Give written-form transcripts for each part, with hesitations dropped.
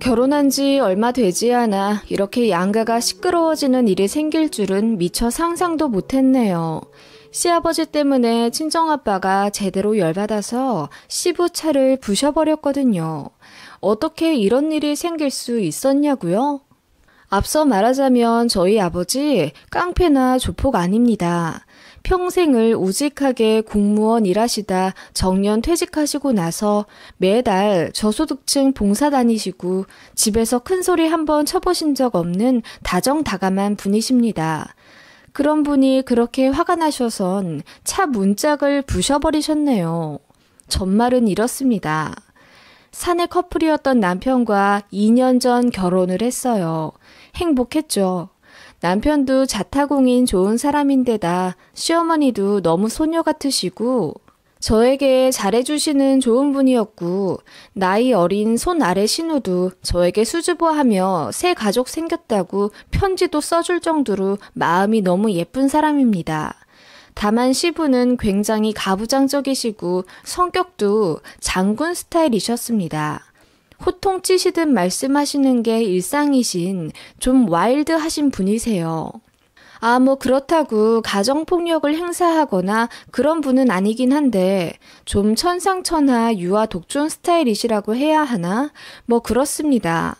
결혼한 지 얼마 되지 않아 이렇게 양가가 시끄러워지는 일이 생길 줄은 미처 상상도 못했네요. 시아버지 때문에 친정아빠가 제대로 열받아서 시부차를 부셔버렸거든요. 어떻게 이런 일이 생길 수 있었냐고요? 앞서 말하자면 저희 아버지 깡패나 조폭 아닙니다. 평생을 우직하게 공무원 일하시다 정년 퇴직하시고 나서 매달 저소득층 봉사 다니시고 집에서 큰소리 한번 쳐보신 적 없는 다정다감한 분이십니다. 그런 분이 그렇게 화가 나셔선 차 문짝을 부셔버리셨네요. 전말은 이렇습니다. 사내 커플이었던 남편과 2년 전 결혼을 했어요. 행복했죠. 남편도 자타공인 좋은 사람인데다 시어머니도 너무 소녀 같으시고 저에게 잘해주시는 좋은 분이었고 나이 어린 손 아래 신우도 저에게 수줍어하며 새 가족 생겼다고 편지도 써줄 정도로 마음이 너무 예쁜 사람입니다. 다만 시부는 굉장히 가부장적이시고 성격도 장군 스타일이셨습니다. 호통치시듯 말씀하시는 게 일상이신 좀 와일드하신 분이세요. 그렇다고 가정폭력을 행사하거나 그런 분은 아니긴 한데 좀 천상천하 유아 독존 스타일이시라고 해야 하나? 그렇습니다.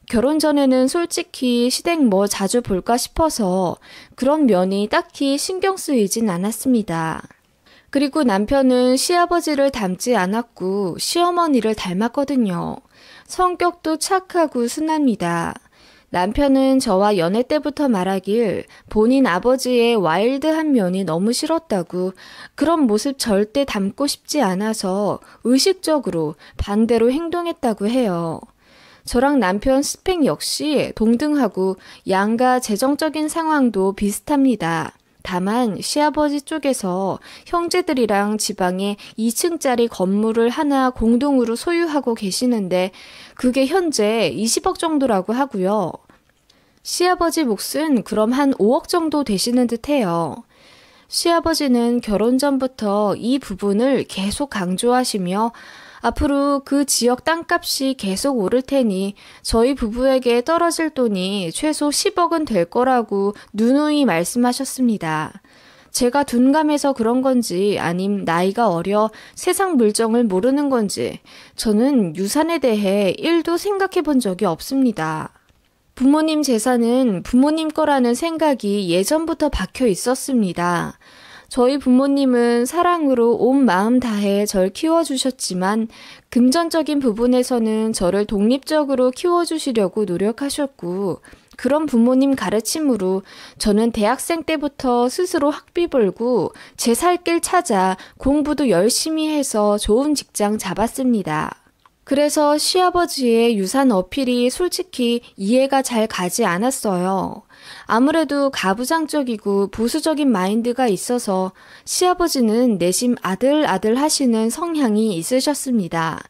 결혼 전에는 솔직히 시댁 자주 볼까 싶어서 그런 면이 딱히 신경 쓰이진 않았습니다. 그리고 남편은 시아버지를 닮지 않았고 시어머니를 닮았거든요. 성격도 착하고 순합니다. 남편은 저와 연애 때부터 말하길 본인 아버지의 와일드한 면이 너무 싫었다고 그런 모습 절대 닮고 싶지 않아서 의식적으로 반대로 행동했다고 해요. 저랑 남편 스펙 역시 동등하고 양가 재정적인 상황도 비슷합니다. 다만 시아버지 쪽에서 형제들이랑 지방에 2층짜리 건물을 하나 공동으로 소유하고 계시는데 그게 현재 20억 정도라고 하고요. 시아버지 몫은 그럼 한 5억 정도 되시는 듯해요. 시아버지는 결혼 전부터 이 부분을 계속 강조하시며 앞으로 그 지역 땅값이 계속 오를 테니 저희 부부에게 떨어질 돈이 최소 10억은 될 거라고 누누이 말씀하셨습니다. 제가 둔감해서 그런 건지 아님 나이가 어려 세상 물정을 모르는 건지 저는 유산에 대해 1도 생각해 본 적이 없습니다. 부모님 재산은 부모님 거라는 생각이 예전부터 박혀 있었습니다. 저희 부모님은 사랑으로 온 마음 다해 절 키워주셨지만 금전적인 부분에서는 저를 독립적으로 키워주시려고 노력하셨고 그런 부모님 가르침으로 저는 대학생 때부터 스스로 학비 벌고 제 살 길 찾아 공부도 열심히 해서 좋은 직장 잡았습니다. 그래서 시아버지의 유산 어필이 솔직히 이해가 잘 가지 않았어요. 아무래도 가부장적이고 보수적인 마인드가 있어서 시아버지는 내심 아들 하시는 성향이 있으셨습니다.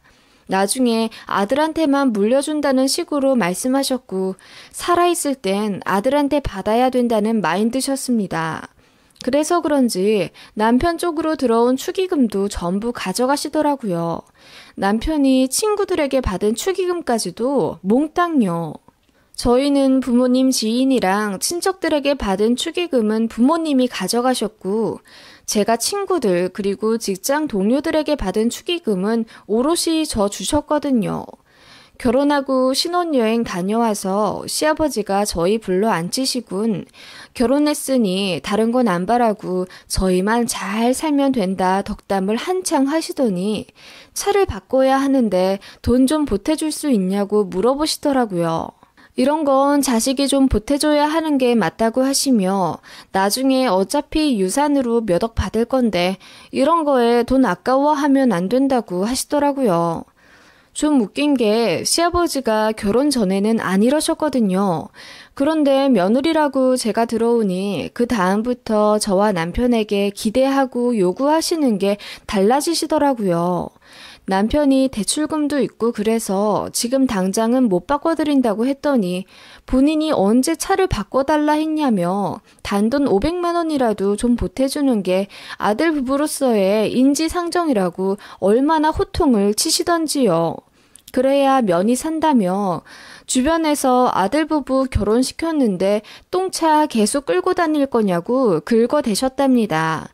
나중에 아들한테만 물려준다는 식으로 말씀하셨고 살아있을 땐 아들한테 받아야 된다는 마인드셨습니다. 그래서 그런지 남편 쪽으로 들어온 축의금도 전부 가져가시더라고요. 남편이 친구들에게 받은 축의금까지도 몽땅요. 저희는 부모님 지인이랑 친척들에게 받은 축의금은 부모님이 가져가셨고 제가 친구들 그리고 직장 동료들에게 받은 축의금은 오롯이 저 주셨거든요. 결혼하고 신혼여행 다녀와서 시아버지가 저희 불러 앉히시군. 결혼했으니 다른 건 안 바라고 저희만 잘 살면 된다 덕담을 한창 하시더니 차를 바꿔야 하는데 돈 좀 보태줄 수 있냐고 물어보시더라고요. 이런 건 자식이 좀 보태줘야 하는 게 맞다고 하시며 나중에 어차피 유산으로 몇 억 받을 건데 이런 거에 돈 아까워하면 안 된다고 하시더라고요. 좀 웃긴 게 시아버지가 결혼 전에는 안 이러셨거든요. 그런데 며느리라고 제가 들어오니 그 다음부터 저와 남편에게 기대하고 요구하시는 게 달라지시더라고요. 남편이 대출금도 있고 그래서 지금 당장은 못 바꿔드린다고 했더니 본인이 언제 차를 바꿔달라 했냐며 단돈 500만 원이라도 좀 보태주는 게 아들 부부로서의 인지상정이라고 얼마나 호통을 치시던지요. 그래야 면이 산다며 주변에서 아들 부부 결혼시켰는데 똥차 계속 끌고 다닐 거냐고 긁어대셨답니다.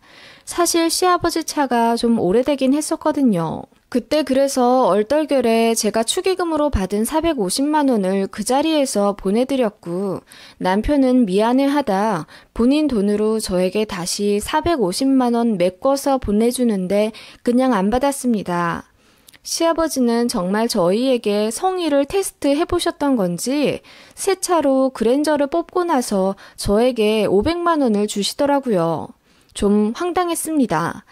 사실 시아버지 차가 좀 오래되긴 했었거든요. 그때 그래서 얼떨결에 제가 축의금으로 받은 450만 원을 그 자리에서 보내드렸고 남편은 미안해하다 본인 돈으로 저에게 다시 450만 원 메꿔서 보내주는데 그냥 안 받았습니다. 시아버지는 정말 저희에게 성의를 테스트해보셨던 건지 새 차로 그랜저를 뽑고 나서 저에게 500만 원을 주시더라고요. 좀 황당했습니다.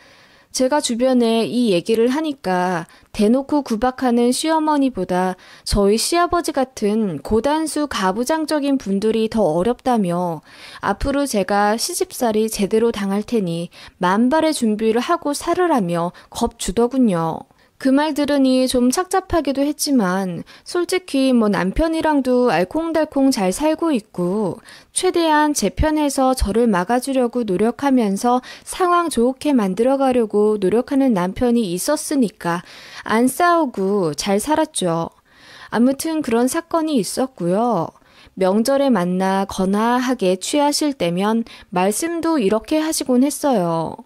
제가 주변에 이 얘기를 하니까 대놓고 구박하는 시어머니보다 저희 시아버지 같은 고단수 가부장적인 분들이 더 어렵다며 앞으로 제가 시집살이 제대로 당할 테니 만발의 준비를 하고 살으라며 겁주더군요. 그 말 들으니 좀 착잡하기도 했지만 솔직히 남편이랑도 알콩달콩 잘 살고 있고 최대한 제 편에서 저를 막아주려고 노력하면서 상황 좋게 만들어가려고 노력하는 남편이 있었으니까 안 싸우고 잘 살았죠. 아무튼 그런 사건이 있었고요. 명절에 만나 거나하게 취하실 때면 말씀도 이렇게 하시곤 했어요.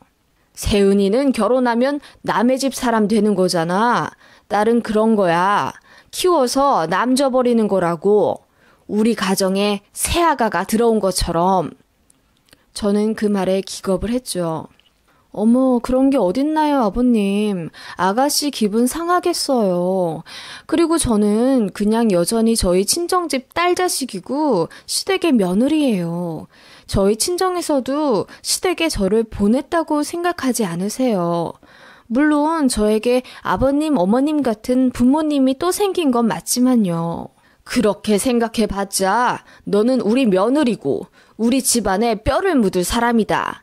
세은이는 결혼하면 남의 집 사람 되는 거잖아. 딸은 그런 거야. 키워서 남 줘버리는 거라고. 우리 가정에 새아가가 들어온 것처럼. 저는 그 말에 기겁을 했죠. 어머, 그런 게 어딨나요, 아버님. 아가씨 기분 상하겠어요. 그리고 저는 그냥 여전히 저희 친정집 딸 자식이고 시댁의 며느리예요. 저희 친정에서도 시댁에 저를 보냈다고 생각하지 않으세요. 물론 저에게 아버님, 어머님 같은 부모님이 또 생긴 건 맞지만요. 그렇게 생각해봤자 너는 우리 며느리고 우리 집안에 뼈를 묻을 사람이다.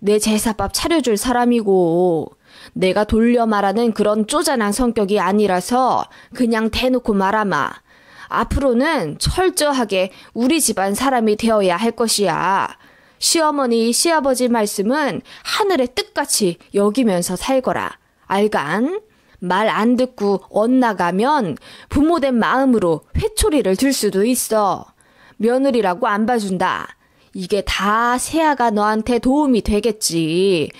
내 제사밥 차려줄 사람이고 내가 돌려 말하는 그런 쪼잔한 성격이 아니라서 그냥 대놓고 말하마. 앞으로는 철저하게 우리 집안 사람이 되어야 할 것이야. 시어머니, 시아버지 말씀은 하늘의 뜻같이 여기면서 살거라. 알간? 말 안 듣고 엇나가면 부모된 마음으로 회초리를 들 수도 있어. 며느리라고 안 봐준다. 이게 다 새아가 너한테 도움이 되겠지.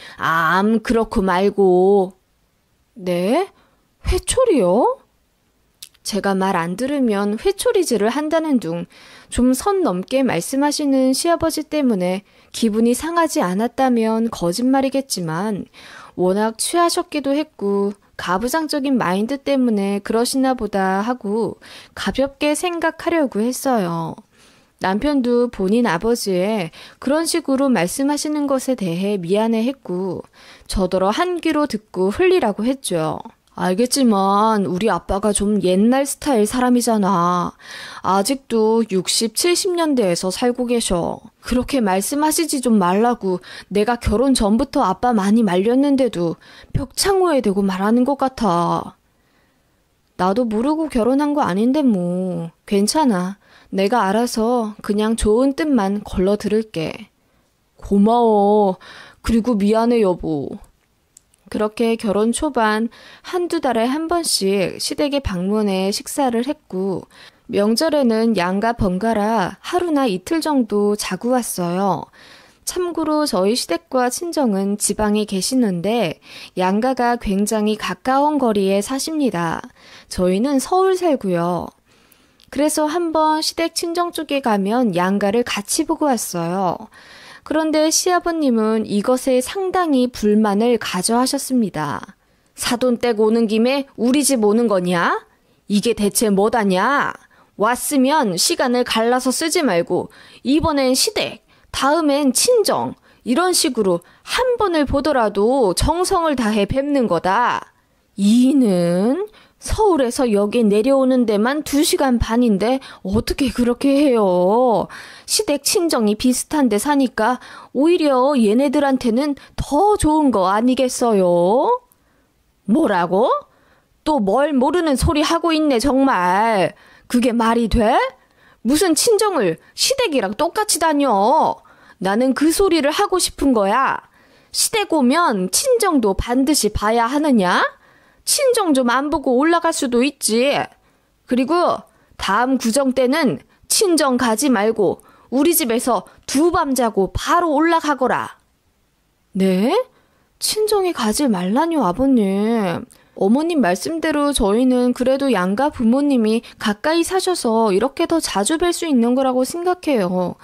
그렇고 말고. 네? 회초리요? 제가 말 안 들으면 회초리질을 한다는 둥 좀 선 넘게 말씀하시는 시아버지 때문에 기분이 상하지 않았다면 거짓말이겠지만 워낙 취하셨기도 했고 가부장적인 마인드 때문에 그러시나 보다 하고 가볍게 생각하려고 했어요. 남편도 본인 아버지의 그런 식으로 말씀하시는 것에 대해 미안해했고 저더러 한 귀로 듣고 흘리라고 했죠. 알겠지만 우리 아빠가 좀 옛날 스타일 사람이잖아. 아직도 60, 70년대에서 살고 계셔. 그렇게 말씀하시지 좀 말라고 내가 결혼 전부터 아빠 많이 말렸는데도 벽창호에 대고 말하는 것 같아. 나도 모르고 결혼한 거 아닌데 뭐. 괜찮아. 내가 알아서 그냥 좋은 뜻만 걸러 들을게. 고마워. 그리고 미안해 여보. 그렇게 결혼 초반 한두 달에 한 번씩 시댁에 방문해 식사를 했고 명절에는 양가 번갈아 하루나 이틀 정도 자고 왔어요. 참고로 저희 시댁과 친정은 지방에 계시는데 양가가 굉장히 가까운 거리에 사십니다. 저희는 서울 살고요. 그래서 한번 시댁 친정 쪽에 가면 양가를 같이 보고 왔어요. 그런데 시아버님은 이것에 상당히 불만을 가져하셨습니다. 사돈 댁 오는 김에 우리 집 오는 거냐? 이게 대체 뭐다냐? 왔으면 시간을 갈라서 쓰지 말고 이번엔 시댁, 다음엔 친정 이런 식으로 한 번을 보더라도 정성을 다해 뵙는 거다. 이는 서울에서 여기 내려오는 데만 2시간 반인데 어떻게 그렇게 해요? 시댁 친정이 비슷한 데 사니까 오히려 얘네들한테는 더 좋은 거 아니겠어요? 뭐라고? 또 뭘 모르는 소리 하고 있네 정말. 그게 말이 돼? 무슨 친정을 시댁이랑 똑같이 다녀. 나는 그 소리를 하고 싶은 거야. 시댁 오면 친정도 반드시 봐야 하느냐? 친정 좀 안 보고 올라갈 수도 있지. 그리고 다음 구정 때는 친정 가지 말고 우리 집에서 2밤 자고 바로 올라가거라. 네? 친정에 가지 말라뇨, 아버님. 어머님 말씀대로 저희는 그래도 양가 부모님이 가까이 사셔서 이렇게 더 자주 뵐 수 있는 거라고 생각해요.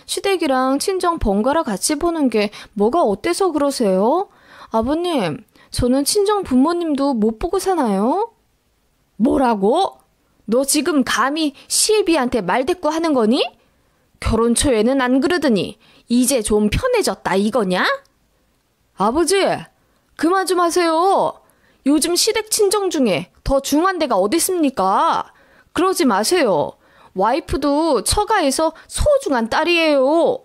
시댁이랑 친정 번갈아 같이 보는 게 뭐가 어때서 그러세요? 아버님, 저는 친정 부모님도 못 보고 사나요? 뭐라고? 너 지금 감히 시애비한테 말대꾸 하는 거니? 결혼 초에는 안 그러더니 이제 좀 편해졌다 이거냐? 아버지, 그만 좀 하세요. 요즘 시댁 친정 중에 더 중한 데가 어딨습니까? 그러지 마세요. 와이프도 처가에서 소중한 딸이에요.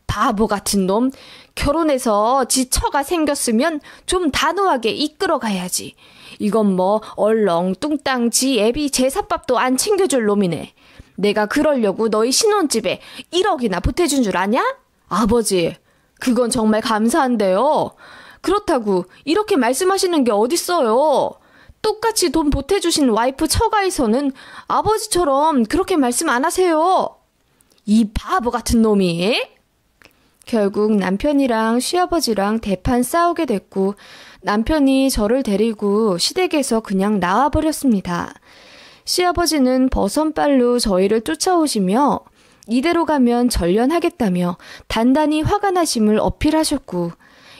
바보 같은 놈. 결혼해서 지 처가 생겼으면 좀 단호하게 이끌어 가야지. 이건 뭐 얼렁뚱땅 지 애비 제사밥도 안 챙겨줄 놈이네. 내가 그러려고 너희 신혼집에 1억이나 보태준 줄 아냐? 아버지, 그건 정말 감사한데요. 그렇다고 이렇게 말씀하시는 게 어딨어요. 똑같이 돈 보태주신 와이프 처가에서는 아버지처럼 그렇게 말씀 안 하세요. 이 바보 같은 놈이. 결국 남편이랑 시아버지랑 대판 싸우게 됐고 남편이 저를 데리고 시댁에서 그냥 나와버렸습니다. 시아버지는 버선발로 저희를 쫓아오시며 이대로 가면 전련하겠다며 단단히 화가 나심을 어필하셨고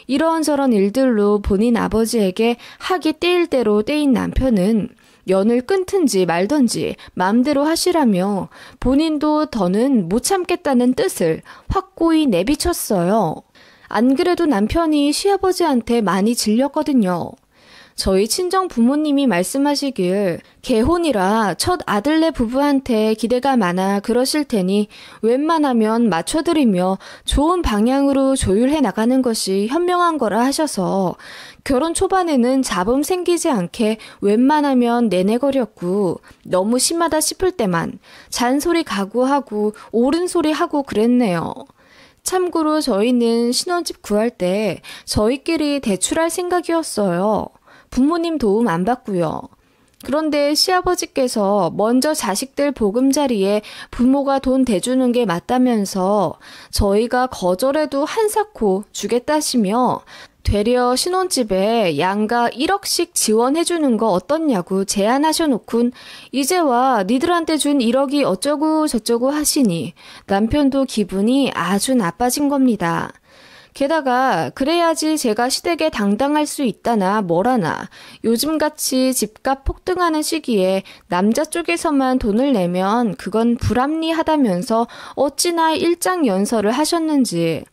이런저런 일들로 본인 아버지에게 학이 떼일 대로 떼인 남편은 연을 끊든지 말든지 마음대로 하시라며 본인도 더는 못 참겠다는 뜻을 확고히 내비쳤어요. 안 그래도 남편이 시아버지한테 많이 질렸거든요. 저희 친정 부모님이 말씀하시길 개혼이라 첫 아들네 부부한테 기대가 많아 그러실 테니 웬만하면 맞춰드리며 좋은 방향으로 조율해 나가는 것이 현명한 거라 하셔서 결혼 초반에는 잡음 생기지 않게 웬만하면 내내거렸고 너무 심하다 싶을 때만 잔소리 각오하고 옳은 소리 하고 그랬네요. 참고로 저희는 신혼집 구할 때 저희끼리 대출할 생각이었어요. 부모님 도움 안 받고요. 그런데 시아버지께서 먼저 자식들 보금자리에 부모가 돈 대주는 게 맞다면서 저희가 거절해도 한사코 주겠다시며 되려 신혼집에 양가 1억씩 지원해주는 거 어떻냐고 제안하셔놓곤 이제와 니들한테 준 1억이 어쩌고 저쩌고 하시니 남편도 기분이 아주 나빠진 겁니다. 게다가 그래야지 제가 시댁에 당당할 수 있다나 뭐라나 요즘같이 집값 폭등하는 시기에 남자 쪽에서만 돈을 내면 그건 불합리하다면서 어찌나 일장연설을 하셨는지.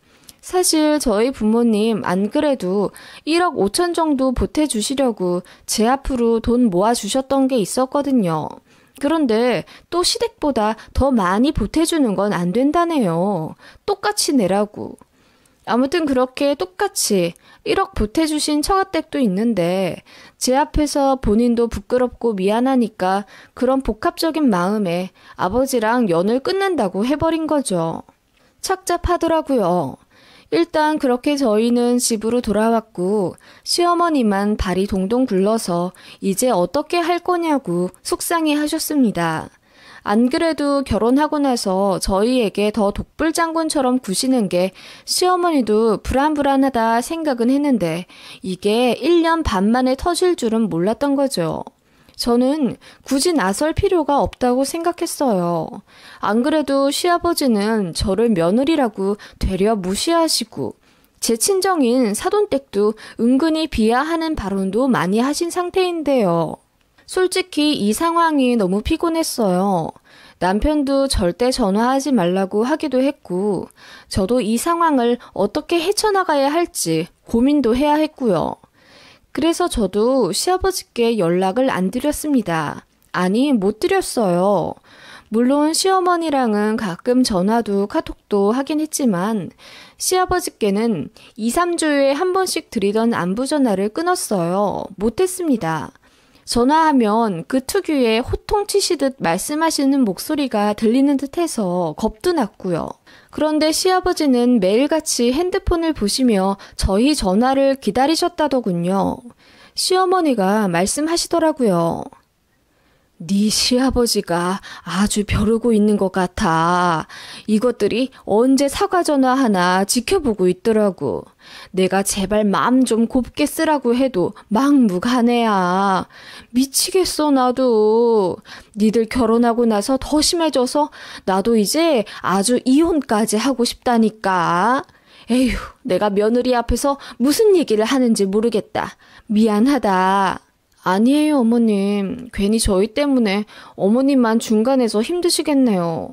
사실 저희 부모님 안 그래도 1억 5천 정도 보태주시려고 제 앞으로 돈 모아주셨던 게 있었거든요. 그런데 또 시댁보다 더 많이 보태주는 건 안 된다네요. 똑같이 내라고. 아무튼 그렇게 똑같이 1억 보태주신 처가댁도 있는데 제 앞에서 본인도 부끄럽고 미안하니까 그런 복합적인 마음에 아버지랑 연을 끊는다고 해버린 거죠. 착잡하더라고요. 일단 그렇게 저희는 집으로 돌아왔고 시어머니만 발이 동동 굴러서 이제 어떻게 할 거냐고 속상해 하셨습니다. 안 그래도 결혼하고 나서 저희에게 더 독불장군처럼 구시는 게 시어머니도 불안불안하다 생각은 했는데 이게 1년 반 만에 터질 줄은 몰랐던 거죠. 저는 굳이 나설 필요가 없다고 생각했어요. 안 그래도 시아버지는 저를 며느리라고 되려 무시하시고 제 친정인 사돈댁도 은근히 비하하는 발언도 많이 하신 상태인데요. 솔직히 이 상황이 너무 피곤했어요. 남편도 절대 전화하지 말라고 하기도 했고 저도 이 상황을 어떻게 헤쳐나가야 할지 고민도 해야 했고요. 그래서 저도 시아버지께 연락을 안 드렸습니다. 아니, 못 드렸어요. 물론 시어머니랑은 가끔 전화도 카톡도 하긴 했지만 시아버지께는 2, 3주에 한 번씩 드리던 안부 전화를 끊었어요. 못했습니다. 전화하면 그 특유의 호통치시듯 말씀하시는 목소리가 들리는 듯해서 겁도 났고요. 그런데 시아버지는 매일같이 핸드폰을 보시며 저희 전화를 기다리셨다더군요. 시어머니가 말씀하시더라고요. 네 시아버지가 아주 벼르고 있는 것 같아. 이것들이 언제 사과 전화하나 지켜보고 있더라고. 내가 제발 마음 좀 곱게 쓰라고 해도 막무가내야. 미치겠어 나도. 니들 결혼하고 나서 더 심해져서 나도 이제 아주 이혼까지 하고 싶다니까. 에휴, 내가 며느리 앞에서 무슨 얘기를 하는지 모르겠다. 미안하다. 아니에요, 어머님. 괜히 저희 때문에 어머님만 중간에서 힘드시겠네요.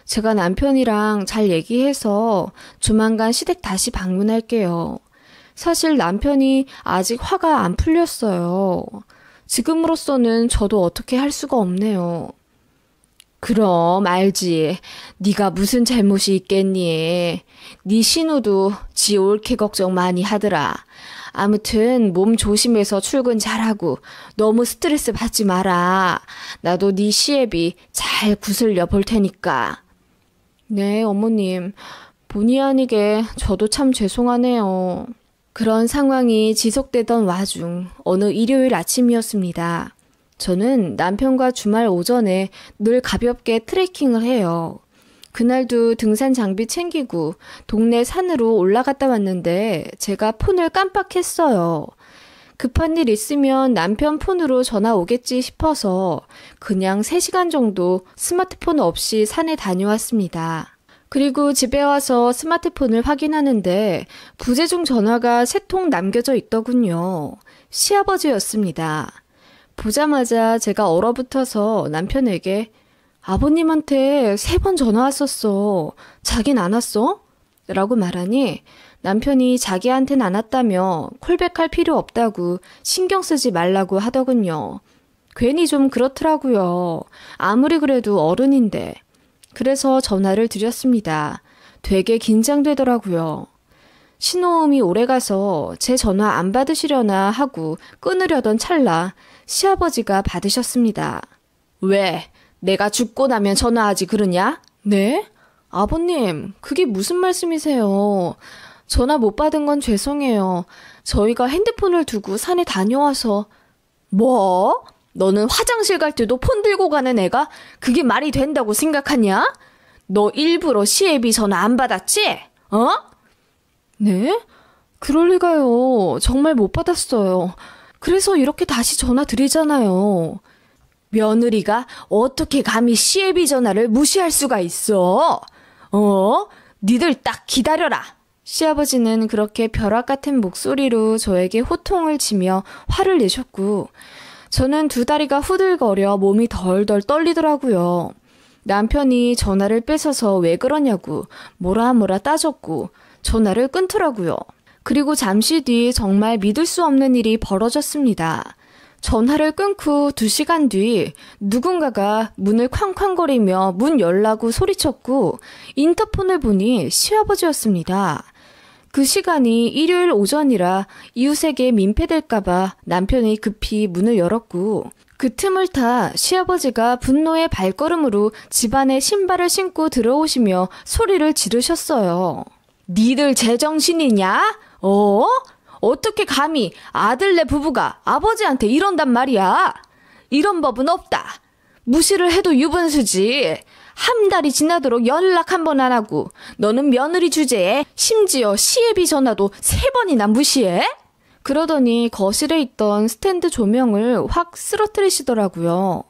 제가 남편이랑 잘 얘기해서 조만간 시댁 다시 방문할게요. 사실 남편이 아직 화가 안 풀렸어요. 지금으로서는 저도 어떻게 할 수가 없네요. 그럼 알지. 네가 무슨 잘못이 있겠니. 네 신우도 지 옳게 걱정 많이 하더라. 아무튼 몸 조심해서 출근 잘하고 너무 스트레스 받지 마라. 나도 네 시애비 잘 구슬려 볼 테니까. 네, 어머님. 본의 아니게 저도 참 죄송하네요. 그런 상황이 지속되던 와중 어느 일요일 아침이었습니다. 저는 남편과 주말 오전에 늘 가볍게 트레킹을 해요. 그날도 등산 장비 챙기고 동네 산으로 올라갔다 왔는데 제가 폰을 깜빡했어요. 급한 일 있으면 남편 폰으로 전화 오겠지 싶어서 그냥 3시간 정도 스마트폰 없이 산에 다녀왔습니다. 그리고 집에 와서 스마트폰을 확인하는데 부재중 전화가 3통 남겨져 있더군요. 시아버지였습니다. 보자마자 제가 얼어붙어서 남편에게 아버님한테 3번 전화 왔었어. 자긴 안 왔어? 라고 말하니 남편이 자기한텐 안 왔다며 콜백할 필요 없다고 신경 쓰지 말라고 하더군요. 괜히 좀 그렇더라고요. 아무리 그래도 어른인데. 그래서 전화를 드렸습니다. 되게 긴장되더라고요. 신호음이 오래가서 제 전화 안 받으시려나 하고 끊으려던 찰나 시아버지가 받으셨습니다. 왜? 내가 죽고 나면 전화하지 그러냐? 네? 아버님, 그게 무슨 말씀이세요? 전화 못 받은 건 죄송해요. 저희가 핸드폰을 두고 산에 다녀와서. 뭐? 너는 화장실 갈 때도 폰 들고 가는 애가 그게 말이 된다고 생각하냐? 너 일부러 시애비 전화 안 받았지? 어? 네? 그럴 리가요. 정말 못 받았어요. 그래서 이렇게 다시 전화 드리잖아요. 며느리가 어떻게 감히 시애비 전화를 무시할 수가 있어? 니들 딱 기다려라. 시아버지는 그렇게 벼락 같은 목소리로 저에게 호통을 치며 화를 내셨고 저는 두 다리가 후들거려 몸이 덜덜 떨리더라고요. 남편이 전화를 뺏어서 왜 그러냐고 뭐라 따졌고 전화를 끊더라고요. 그리고 잠시 뒤 정말 믿을 수 없는 일이 벌어졌습니다. 전화를 끊고 2시간 뒤 누군가가 문을 쾅쾅거리며 문 열라고 소리쳤고 인터폰을 보니 시아버지였습니다. 그 시간이 일요일 오전이라 이웃에게 민폐될까봐 남편이 급히 문을 열었고 그 틈을 타 시아버지가 분노의 발걸음으로 집안에 신발을 신고 들어오시며 소리를 지르셨어요. 니들 제정신이냐? 어떻게 감히 아들네 부부가 아버지한테 이런단 말이야? 이런 법은 없다. 무시를 해도 유분수지. 한 달이 지나도록 연락 한 번 안 하고 너는 며느리 주제에 심지어 시애비 전화도 3번이나 무시해? 그러더니 거실에 있던 스탠드 조명을 확 쓰러뜨리시더라고요.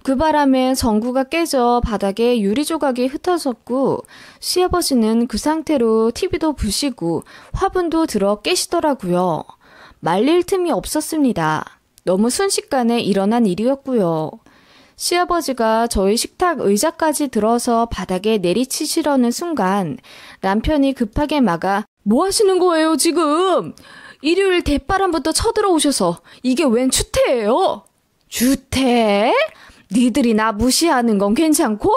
그 바람에 전구가 깨져 바닥에 유리 조각이 흩어졌고 시아버지는 그 상태로 TV도 부시고 화분도 들어 깨시더라고요. 말릴 틈이 없었습니다. 너무 순식간에 일어난 일이었고요. 시아버지가 저희 식탁 의자까지 들어서 바닥에 내리치시려는 순간 남편이 급하게 막아 뭐 하시는 거예요 지금? 일요일 대바람부터 쳐들어오셔서 이게 웬 추태예요? 추태? 니들이 나 무시하는 건 괜찮고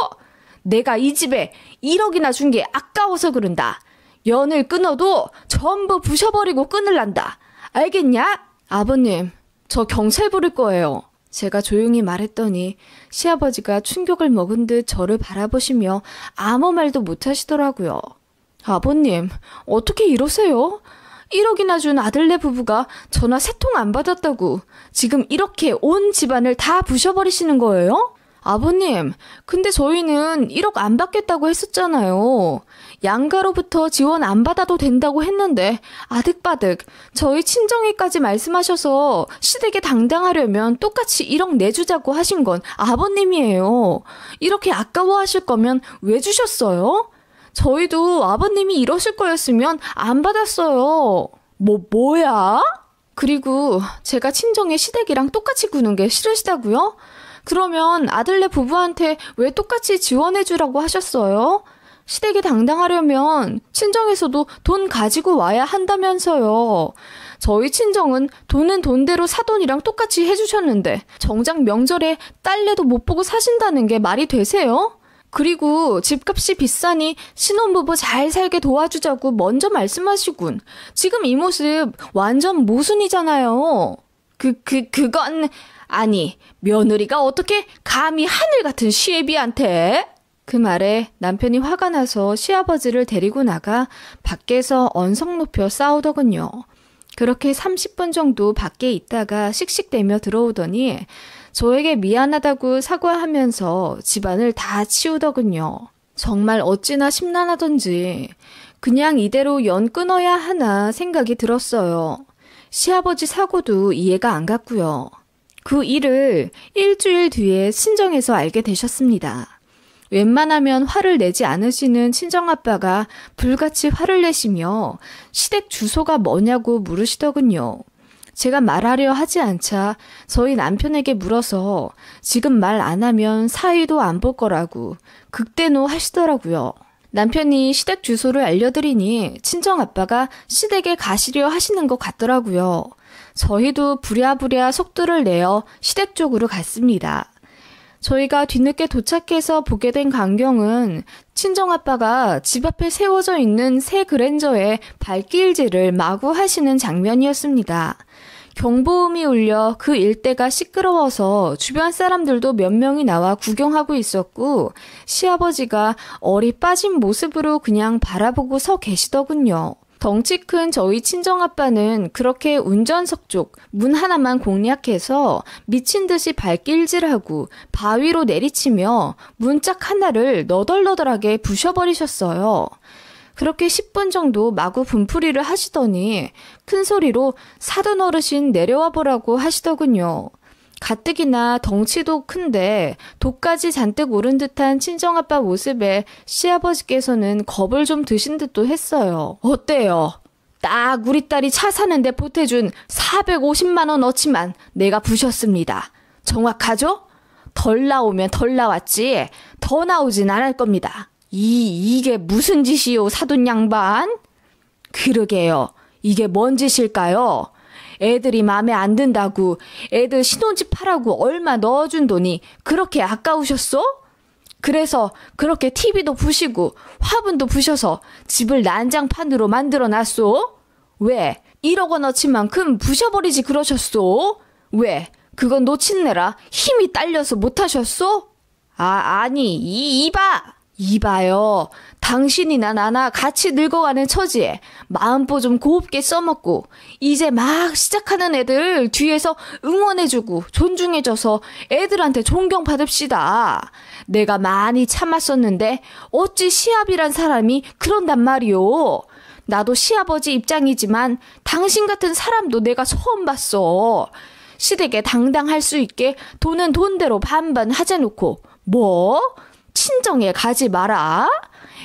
내가 이 집에 1억이나 준 게 아까워서 그런다. 연을 끊어도 전부 부셔버리고 끊을란다. 알겠냐? 아버님, 저 경찰 부를 거예요. 제가 조용히 말했더니 시아버지가 충격을 먹은 듯 저를 바라보시며 아무 말도 못 하시더라고요. 아버님, 어떻게 이러세요? 1억이나 준 아들네 부부가 전화 3통 안 받았다고 지금 이렇게 온 집안을 다 부셔버리시는 거예요? 아버님, 근데 저희는 1억 안 받겠다고 했었잖아요. 양가로부터 지원 안 받아도 된다고 했는데 아득바득 저희 친정에까지 말씀하셔서 시댁에 당당하려면 똑같이 1억 내주자고 하신 건 아버님이에요. 이렇게 아까워하실 거면 왜 주셨어요? 저희도 아버님이 이러실 거였으면 안 받았어요. 뭐야? 그리고 제가 친정에 시댁이랑 똑같이 구는 게 싫으시다고요? 그러면 아들네 부부한테 왜 똑같이 지원해주라고 하셨어요? 시댁이 당당하려면 친정에서도 돈 가지고 와야 한다면서요. 저희 친정은 돈은 돈대로 사돈이랑 똑같이 해주셨는데 정작 명절에 딸내도 못 보고 사신다는 게 말이 되세요? 그리고 집값이 비싸니 신혼부부 잘 살게 도와주자고 먼저 말씀하시군. 지금 이 모습 완전 모순이잖아요. 그건... 아니, 며느리가 어떻게 감히 하늘 같은 시애비한테? 그 말에 남편이 화가 나서 시아버지를 데리고 나가 밖에서 언성 높여 싸우더군요. 그렇게 30분 정도 밖에 있다가 씩씩대며 들어오더니 저에게 미안하다고 사과하면서 집안을 다 치우더군요. 정말 어찌나 심란하던지 그냥 이대로 연 끊어야 하나 생각이 들었어요. 시아버지 사고도 이해가 안 갔고요. 그 일을 일주일 뒤에 친정에서 알게 되셨습니다. 웬만하면 화를 내지 않으시는 친정아빠가 불같이 화를 내시며 시댁 주소가 뭐냐고 물으시더군요. 제가 말하려 하지 않자 저희 남편에게 물어서 지금 말 안 하면 사이도 안 볼 거라고 극대노 하시더라고요. 남편이 시댁 주소를 알려드리니 친정아빠가 시댁에 가시려 하시는 것 같더라고요. 저희도 부랴부랴 속도를 내어 시댁 쪽으로 갔습니다. 저희가 뒤늦게 도착해서 보게 된 광경은 친정아빠가 집 앞에 세워져 있는 새 그랜저에 발길질을 마구 하시는 장면이었습니다. 경보음이 울려 그 일대가 시끄러워서 주변 사람들도 몇 명이 나와 구경하고 있었고 시아버지가 얼이 빠진 모습으로 그냥 바라보고 서 계시더군요. 덩치 큰 저희 친정아빠는 그렇게 운전석 쪽 문 하나만 공략해서 미친 듯이 발길질하고 바위로 내리치며 문짝 하나를 너덜너덜하게 부셔버리셨어요. 그렇게 10분 정도 마구 분풀이를 하시더니 큰 소리로 사돈 어르신 내려와 보라고 하시더군요. 가뜩이나 덩치도 큰데 독까지 잔뜩 오른 듯한 친정아빠 모습에 시아버지께서는 겁을 좀 드신 듯도 했어요. 어때요? 딱 우리 딸이 차 사는데 보태준 450만 원어치만 내가 부셨습니다. 정확하죠? 덜 나오면 덜 나왔지 더 나오진 않을 겁니다. 이게 무슨 짓이요, 사돈 양반? 그러게요. 이게 뭔 짓일까요? 애들이 마음에 안 든다고 애들 신혼집 하라고 얼마 넣어준 돈이 그렇게 아까우셨소? 그래서 그렇게 TV도 부시고 화분도 부셔서 집을 난장판으로 만들어놨소? 왜? 1억 원어치만큼 부셔버리지 그러셨소? 왜? 그건 놓친내라 힘이 딸려서 못하셨소? 아니 이봐요. 당신이나 나나 같이 늙어가는 처지에 마음보 좀 곱게 써먹고 이제 막 시작하는 애들 뒤에서 응원해주고 존중해줘서 애들한테 존경받읍시다. 내가 많이 참았었는데 어찌 시아비란 사람이 그런단 말이오. 나도 시아버지 입장이지만 당신 같은 사람도 내가 처음 봤어. 시댁에 당당할 수 있게 돈은 돈대로 반반 하재놓고 뭐? 친정에 가지 마라?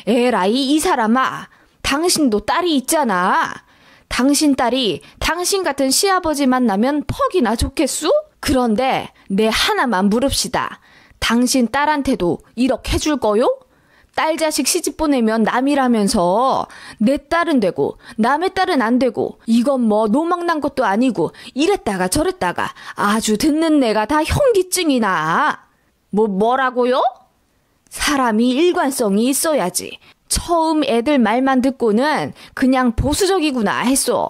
에라이 이 사람아, 당신도 딸이 있잖아. 당신 딸이 당신 같은 시아버지 만나면 퍽이나 좋겠수? 그런데 내 하나만 물읍시다. 당신 딸한테도 1억 해줄 거요? 딸 자식 시집 보내면 남이라면서 내 딸은 되고 남의 딸은 안 되고 이건 뭐 노망난 것도 아니고 이랬다가 저랬다가 아주 듣는 내가 다 현기증이 나. 뭐라고요? 사람이 일관성이 있어야지. 처음 애들 말만 듣고는 그냥 보수적이구나 했어.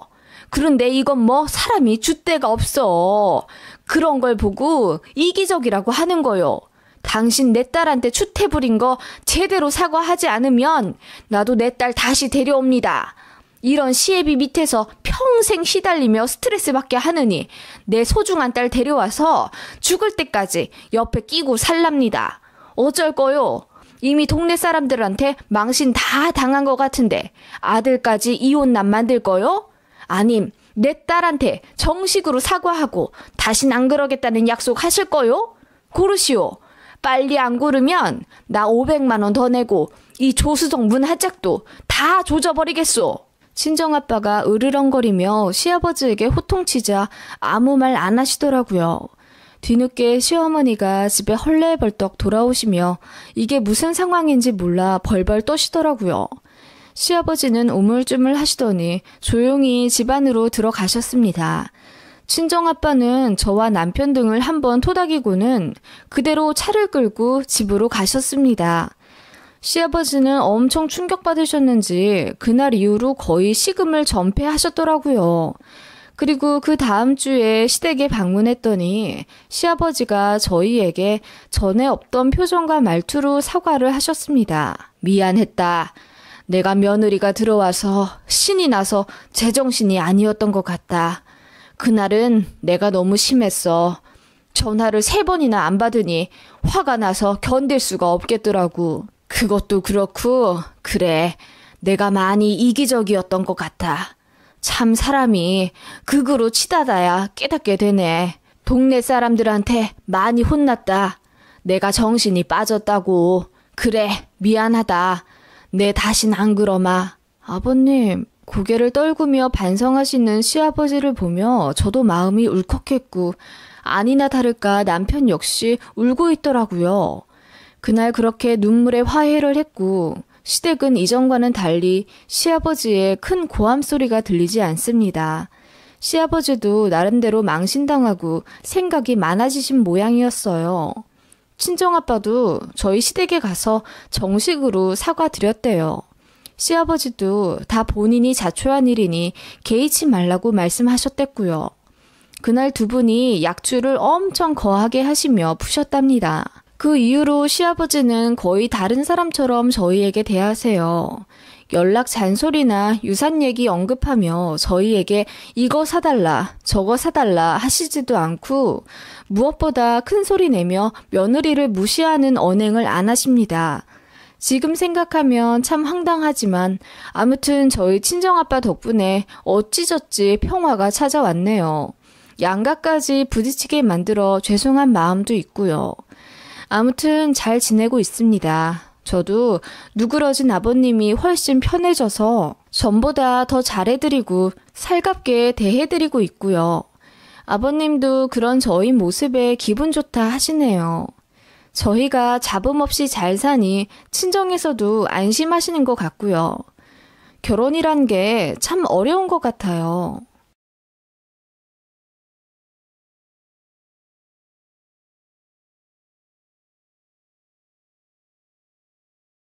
그런데 이건 뭐 사람이 줏대가 없어. 그런 걸 보고 이기적이라고 하는 거요. 당신 내 딸한테 추태 부린 거 제대로 사과하지 않으면 나도 내 딸 다시 데려옵니다. 이런 시애비 밑에서 평생 시달리며 스트레스 받게 하느니 내 소중한 딸 데려와서 죽을 때까지 옆에 끼고 살랍니다. 어쩔 거요? 이미 동네 사람들한테 망신 다 당한 것 같은데 아들까지 이혼남 만들 거요? 아님 내 딸한테 정식으로 사과하고 다신 안 그러겠다는 약속 하실 거요? 고르시오. 빨리 안 고르면 나 500만 원 더 내고 이 조수석 문 한짝도 다 조져버리겠소. 친정아빠가 으르렁거리며 시아버지에게 호통치자 아무 말 안 하시더라고요. 뒤늦게 시어머니가 집에 헐레벌떡 돌아오시며 이게 무슨 상황인지 몰라 벌벌 떠시더라고요. 시아버지는 우물쭈물 하시더니 조용히 집 안으로 들어가셨습니다. 친정아빠는 저와 남편 등을 한번 토닥이고는 그대로 차를 끌고 집으로 가셨습니다. 시아버지는 엄청 충격받으셨는지 그날 이후로 거의 식음을 전폐하셨더라고요. 그리고 그 다음 주에 시댁에 방문했더니 시아버지가 저희에게 전에 없던 표정과 말투로 사과를 하셨습니다. 미안했다. 내가 며느리가 들어와서 신이 나서 제정신이 아니었던 것 같다. 그날은 내가 너무 심했어. 전화를 3번이나 안 받으니 화가 나서 견딜 수가 없겠더라고. 그것도 그렇고 그래 내가 많이 이기적이었던 것 같아. 참 사람이 극으로 치닫아야 깨닫게 되네. 동네 사람들한테 많이 혼났다. 내가 정신이 빠졌다고. 그래 미안하다. 내 다신 안 그러마. 아버님, 고개를 떨구며 반성하시는 시아버지를 보며 저도 마음이 울컥했고 아니나 다를까 남편 역시 울고 있더라고요. 그날 그렇게 눈물의 화해를 했고 시댁은 이전과는 달리 시아버지의 큰 고함 소리가 들리지 않습니다. 시아버지도 나름대로 망신당하고 생각이 많아지신 모양이었어요. 친정아빠도 저희 시댁에 가서 정식으로 사과드렸대요. 시아버지도 다 본인이 자초한 일이니 개의치 말라고 말씀하셨댔고요. 그날 두 분이 약주를 엄청 거하게 하시며 푸셨답니다. 그 이후로 시아버지는 거의 다른 사람처럼 저희에게 대하세요. 연락 잔소리나 유산 얘기 언급하며 저희에게 이거 사달라, 저거 사달라 하시지도 않고 무엇보다 큰 소리 내며 며느리를 무시하는 언행을 안 하십니다. 지금 생각하면 참 황당하지만 아무튼 저희 친정아빠 덕분에 어찌저찌 평화가 찾아왔네요. 양가까지 부딪히게 만들어 죄송한 마음도 있고요. 아무튼 잘 지내고 있습니다. 저도 누그러진 아버님이 훨씬 편해져서 전보다 더 잘해드리고 살갑게 대해드리고 있고요. 아버님도 그런 저희 모습에 기분 좋다 하시네요. 저희가 잡음 없이 잘 사니 친정에서도 안심하시는 것 같고요. 결혼이란 게 참 어려운 것 같아요.